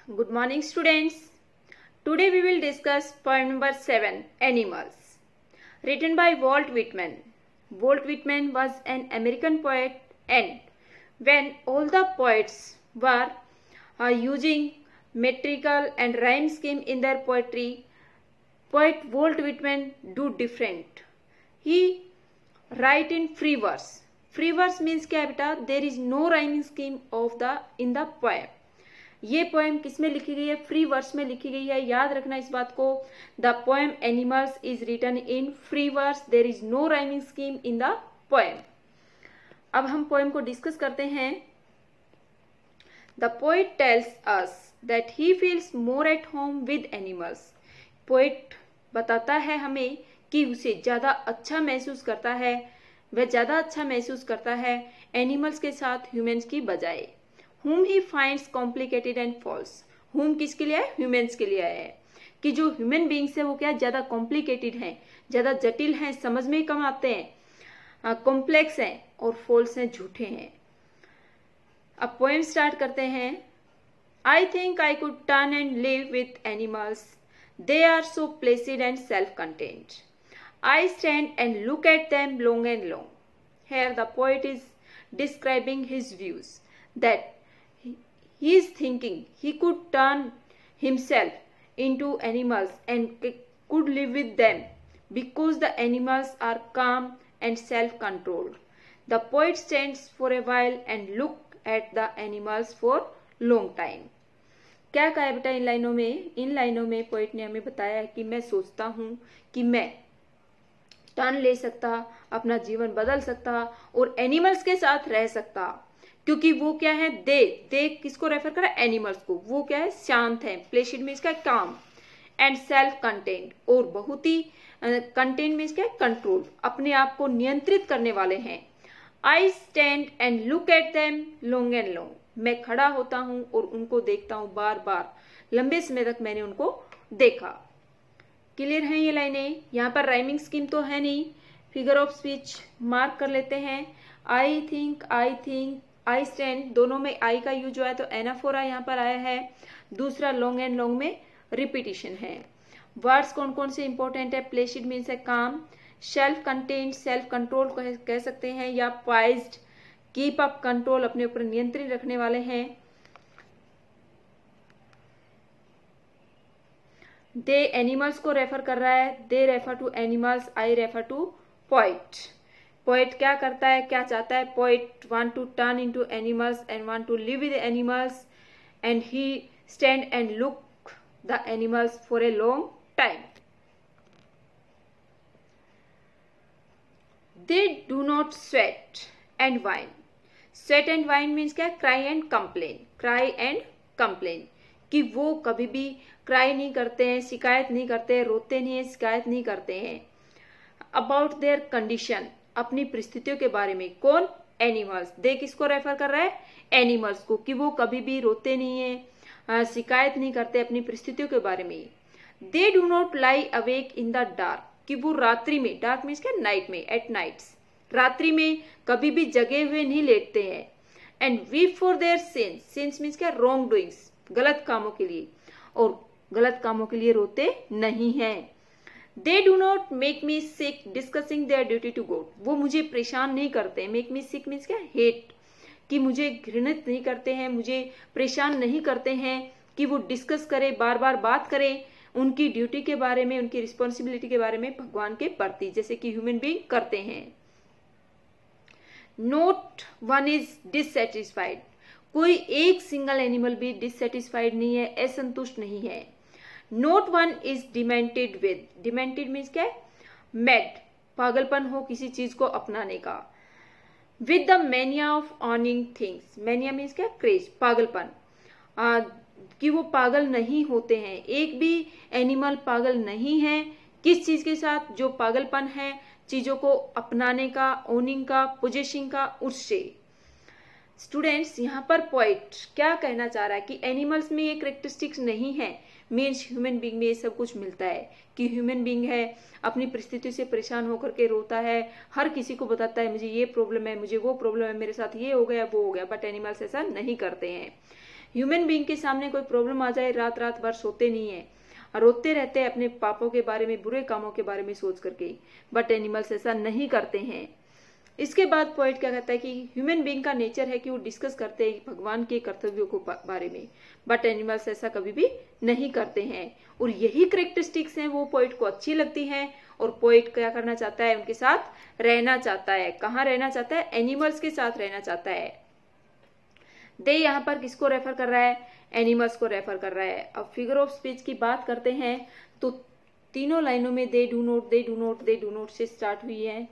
Good morning, students. Today we will discuss poem number 7, Animals, written by Walt Whitman. Walt Whitman was an American poet, and when all the poets were using metrical and rhyme scheme in their poetry, poet Walt Whitman do different. He write in free verse. Free verse means क्या बेटा? There is no rhyming scheme in the poem. ये poem किस में लिखी गई है? Free verse में लिखी गई है. याद रखना इस बात को. The poem animals is written in free verse. There is no rhyming scheme in the poem. अब हम पोएम को डिस्कस करते हैं. The poet tells us that he feels more at home with animals. Poet बताता है हमें कि उसे ज्यादा अच्छा महसूस करता है, वह ज्यादा अच्छा महसूस करता है एनिमल्स के साथ ह्यूमंस की बजाय. Whom he finds complicated and false. Whom किसके लिए है? ह्यूमंस के लिए है. कि जो ह्यूमन बींग्स है वो क्या ज्यादा कॉम्प्लिकेटेड हैं, ज्यादा जटिल हैं, समझ में कम आते हैं, कॉम्प्लेक्स हैं और फॉल्स हैं, झूठे हैं. अब पोएम स्टार्ट करते हैं. I think I could turn and live with animals. They are so placid and self content. I stand and look at them long and long. Here the poet is describing his views that he is thinking he could turn himself into animals and could live with them because the animals are calm and self-controlled. The poet stands for a while and look at the animals for long time. क्या कहा है बेटा इन लाइनों में? इन लाइनों में poet ने हमें बताया है कि मैं सोचता हूँ कि मैं टर्न ले सकता, अपना जीवन बदल सकता और एनिमल्स के साथ रह सकता. क्योंकि वो क्या है? दे किसको रेफर करा? एनिमल्स को. वो क्या है? शांत है. प्लेसिड मीन्स क्या? काम. एंड सेल्फ कंटेंट, और बहुत ही कंटेंट मीन्स क्या? कंट्रोल, अपने आप को नियंत्रित करने वाले हैं. आई stand and look at them long and long. मैं खड़ा होता हूं और उनको देखता हूं बार बार. लंबे समय तक मैंने उनको देखा. क्लियर है ये लाइनें? यहाँ पर राइमिंग स्कीम तो है नहीं. फिगर ऑफ स्पीच मार्क कर लेते हैं. आई थिंक, आई स्टैंड, दोनों में आई का यूज हुआ है तो एनाफोरा यहाँ पर आया है. दूसरा लॉन्ग एंड लॉन्ग में रिपीटिशन है. वर्ड्स कौन कौन से इंपॉर्टेंट है? प्लेसिड मीन्स है काम. सेल्फ कंटेन्ड, सेल्फ कंट्रोल कह सकते हैं, या पॉइज्ड, कीप अप कंट्रोल, अपने ऊपर नियंत्रण रखने वाले हैं. दे एनिमल्स को रेफर कर रहा है. They refer to animals, I refer to poet. Poet क्या करता है, क्या चाहता है? Poet want to turn into animals and want to live with animals and he stand and look the animals for a long time. They do not sweat and whine. Sweat and whine means क्या? Cry and complain. Cry and complain, कि वो कभी भी cry नहीं करते हैं, शिकायत नहीं करते हैं, रोते नहीं है, शिकायत नहीं करते हैं. अबाउट देयर कंडीशन, अपनी परिस्थितियों के बारे में. कौन? एनिमल्स. दे किसको रेफर कर रहा है? एनिमल्स को, कि वो कभी भी रोते नहीं है, शिकायत नहीं करते अपनी परिस्थितियों के बारे में. दे do not lie awake in the dark, कि वो रात्रि में, डार्क मीन्स क्या? नाइट में, एट नाइट्स, रात्रि में कभी भी जगे हुए नहीं लेटते हैं. And weep for their since. Since means क्या? रॉन्ग डूइंग्स, गलत कामों के लिए, और गलत कामों के लिए रोते नहीं हैं. They do not make me sick discussing their duty to God. वो मुझे परेशान नहीं करते. Make me sick means क्या? Hate, कि मुझे घृणित नहीं करते हैं, मुझे परेशान नहीं करते हैं कि वो डिस्कस करे, बार बार बात करें उनकी ड्यूटी के बारे में, उनकी रिस्पॉन्सिबिलिटी के बारे में भगवान के प्रति, जैसे कि ह्यूमन बीइंग करते हैं. Not one is dissatisfied. कोई एक सिंगल एनिमल भी डिससेटिस्फाइड नहीं है, असंतुष्ट नहीं है. Note one is demented with. Demented means क्या है? मैड, पागलपन हो किसी चीज को अपनाने का. With the mania of earning things. Mania means क्या? क्रेज, पागलपन, कि वो पागल नहीं होते हैं. एक भी एनिमल पागल नहीं है. किस चीज के साथ? जो पागलपन है चीजों को अपनाने का, ओनिंग का, पोजेसिंग का, उससे. स्टूडेंट्स, यहाँ पर पोएट क्या कहना चाह रहा है कि एनिमल्स में ये करेक्टरिस्टिक्स नहीं है. मीन्स ह्यूमन बीइंग में ये सब कुछ मिलता है, कि ह्यूमन बीइंग है, अपनी परिस्थिति से परेशान होकर के रोता है, हर किसी को बताता है मुझे ये प्रॉब्लम है, मुझे वो प्रॉब्लम है, मेरे साथ ये हो गया, वो हो गया. बट एनिमल्स ऐसा नहीं करते हैं. ह्यूमन बीइंग के सामने कोई प्रॉब्लम आ जाए, रात रात भर सोते नहीं है, रोते रहते हैं अपने पापों के बारे में, बुरे कामों के बारे में सोच करके, बट एनिमल्स ऐसा नहीं करते हैं। इसके बाद पोएट क्या कहता है कि ह्यूमन बीइंग का नेचर है कि वो डिस्कस करते हैं भगवान के कर्तव्यों को बारे में, बट एनिमल्स ऐसा कभी भी नहीं करते हैं। और यही कैरेक्टरिस्टिक्स हैं वो पोएट को अच्छी लगती हैं, और पोएट क्या करना चाहता है, उनके साथ रहना चाहता है। कहाँ रहना चाहता है? एनिमल्स के साथ रहना चाहता है। दे यहाँ पर किसको रेफर कर रहा है? एनिमल्स को रेफर कर रहा है। अब फिगर ऑफ स्पीच की बात करते हैं तो तीनों लाइनों में दे do not, they do not, they do not से स्टार्ट हुई है,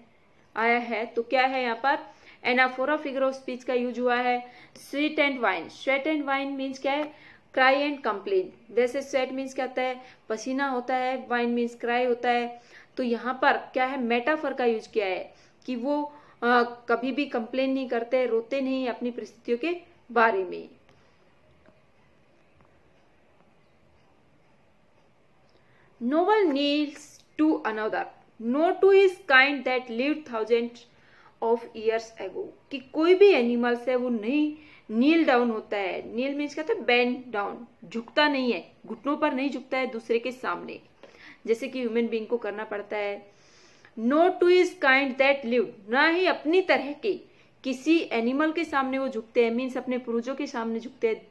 आया है। तो क्या है यहाँ पर? एनाफोरा फिगर ऑफ स्पीच का यूज हुआ है। Sweat and whine, sweat and whine means क्या है? Cry and complain. वैसे स्वेट मीन्स क्या होता है? पसीना होता है, वाइन मीन्स क्राई होता है। तो यहाँ पर क्या है? मेटाफर का यूज किया है कि वो कभी भी कंप्लेन नहीं करते, रोते नहीं अपनी परिस्थितियों के बारे में। No one kneels to another, no to his kind that lived thousands of years ago। कि कोई भी एनिमल्स है वो नहीं नील डाउन होता है। नील मीन्स क्या होता है? बेंड डाउन, झुकता नहीं है, घुटनों पर नहीं झुकता है दूसरे के सामने, जैसे कि ह्यूमन बीइंग को करना पड़ता है। No to his kind that lived, ना ही अपनी तरह के किसी एनिमल के सामने वो झुकते हैं, मीन्स अपने पूर्वजों के सामने झुकते हैं।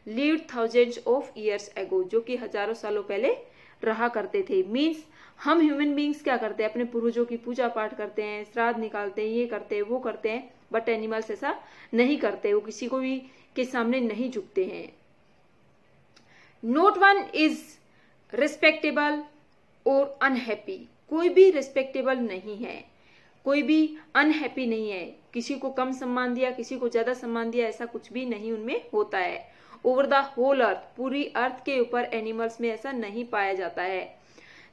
Lived thousands of years ago, जो कि हजारों सालों पहले रहा करते थे। मीन्स हम ह्यूमन बीइंग्स क्या करते हैं? अपने पूर्वजों की पूजा पाठ करते हैं, श्राद्ध निकालते हैं, ये करते हैं, वो करते हैं, बट एनिमल्स ऐसा नहीं करते, वो किसी को भी के सामने नहीं झुकते हैं। नोट वन इज रिस्पेक्टेबल और अनहैप्पी, कोई भी रिस्पेक्टेबल नहीं है, कोई भी अनहैप्पी नहीं है। किसी को कम सम्मान दिया, किसी को ज्यादा सम्मान दिया, ऐसा कुछ भी नहीं उनमें होता है। ओवर द होल अर्थ, पूरी अर्थ के ऊपर एनिमल्स में ऐसा नहीं पाया जाता है।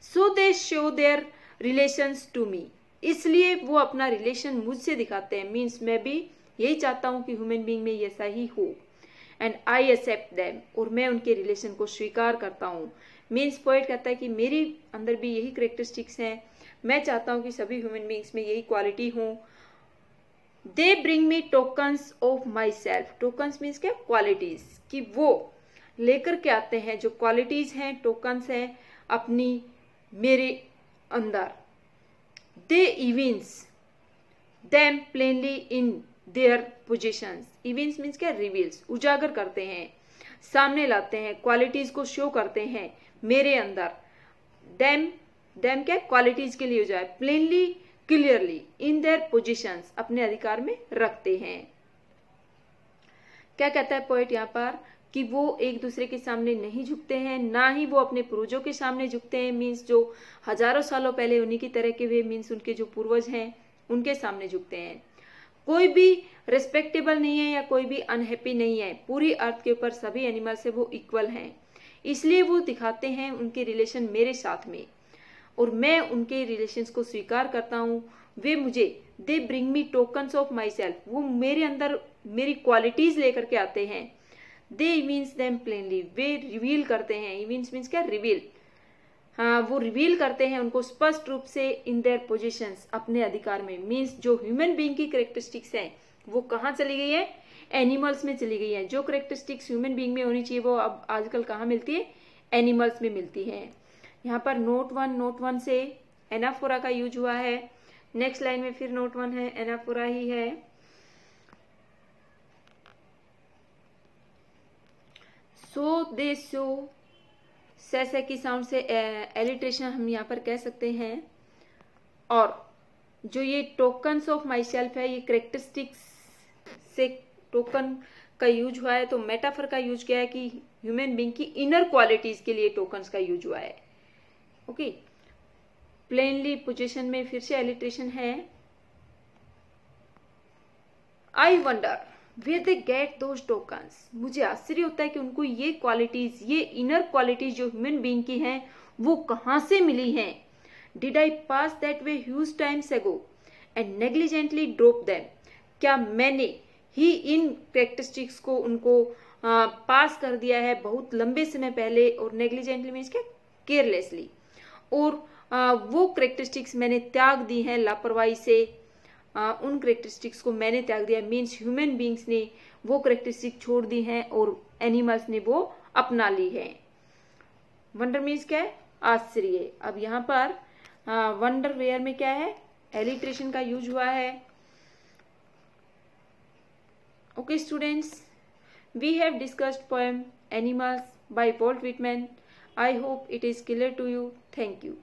So they show their relations to me, इसलिए वो अपना रिलेशन मुझसे दिखाते हैं। मीन्स मैं भी यही चाहता हूँ कि ह्यूमन बीइंग में ऐसा ही हो। एंड आई एक्सेप्ट देम, और मैं उनके रिलेशन को स्वीकार करता हूँ। मीन्स पोएट कहता है कि मेरी अंदर भी यही कैरेक्टरिस्टिक्स हैं, मैं चाहता हूँ कि सभी ह्यूमन बीइंग्स में यही क्वालिटी हो। They bring me tokens of my self, tokens means क्या? क्वालिटीज, कि वो लेकर के आते हैं जो क्वालिटीज हैं, टोकन्स हैं अपनी मेरे अंदर। They evince them plainly in their positions, evince means क्या? रिवील्स, उजागर करते हैं, सामने लाते हैं, क्वालिटीज को शो करते हैं मेरे अंदर। देम, देम क्या? क्वालिटीज के लिए हो जाए, plainly clearly in their positions, अपने अधिकार में रखते हैं। क्या कहता है पोएट यहाँ पर? कि वो एक दूसरे के सामने नहीं झुकते हैं, ना ही वो अपने पूर्वजों के सामने झुकते हैं, मीन्स जो हजारों सालों पहले उन्हीं की तरह के हुए, मीन्स उनके जो पूर्वज हैं उनके सामने झुकते हैं। कोई भी रिस्पेक्टेबल नहीं है या कोई भी अनहैप्पी नहीं है, पूरी अर्थ के ऊपर सभी एनिमल्स है वो इक्वल हैं, इसलिए वो दिखाते हैं उनके रिलेशन मेरे साथ में, और मैं उनके रिलेशंस को स्वीकार करता हूँ। वे मुझे, they bring me tokens of my self, वो मेरे अंदर मेरी क्वालिटीज लेकर के आते हैं। दे मीन्स देम प्लेनली, वे रिवील करते हैं, मीन्स क्या? रिवील, हाँ, वो रिवील करते हैं उनको स्पष्ट रूप से इन देयर पोजिशंस, अपने अधिकार में। मीन्स जो ह्यूमन बीइंग की कैरेक्टरिस्टिक्स हैं वो कहाँ चली गई है? एनिमल्स में चली गई है। जो कैरेक्टरिस्टिक्स ह्यूमन बीइंग में होनी चाहिए वो अब आजकल कहाँ मिलती है? एनिमल्स में मिलती है। यहाँ पर नोट वन से एनाफोरा का यूज हुआ है। नेक्स्ट लाइन में फिर नोट वन है, एनाफोरा ही है। सो दे शो, से की साउंड से एलिट्रेशन हम यहाँ पर कह सकते हैं। और जो ये टोकन्स ऑफ माई सेल्फ है, ये कैरेक्टरिस्टिक्स से टोकन का यूज हुआ है, तो मेटाफर का यूज किया है कि ह्यूमन बीइंग की इनर क्वालिटीज के लिए टोकन्स का यूज हुआ है। ओके, प्लेनली पोजीशन में फिर से एलिट्रेशन है। I wonder where they get those tokens, मुझे आश्चर्य होता है कि उनको ये क्वालिटीज, ये इनर क्वालिटीज जो ह्यूमन बीइंग की हैं वो कहाँ से मिली हैं। Did I pass that way huge times ago and negligently drop them, क्या मैंने ही इन कैरेक्टरिस्टिक्स को उनको पास कर दिया है बहुत लंबे समय पहले, और नेग्लिजेंटली मीन्स क्या? केयरलेसली, और वो कैरेक्टरिस्टिक्स मैंने त्याग दी हैं लापरवाही से, उन करेक्टरिस्टिक्स को मैंने त्याग दिया, मीन्स ह्यूमन बींग्स ने वो करेक्टरिस्टिक छोड़ दी हैं और एनिमल्स ने वो अपना ली है। वंडर मीन्स क्या है, आश्चर्य। अब यहाँ पर वंडर वेयर में क्या है, एलिट्रेशन का यूज हुआ है। Okay students, we have discussed poem animals by Walt Whitman. I hope it is clear to you. Thank you.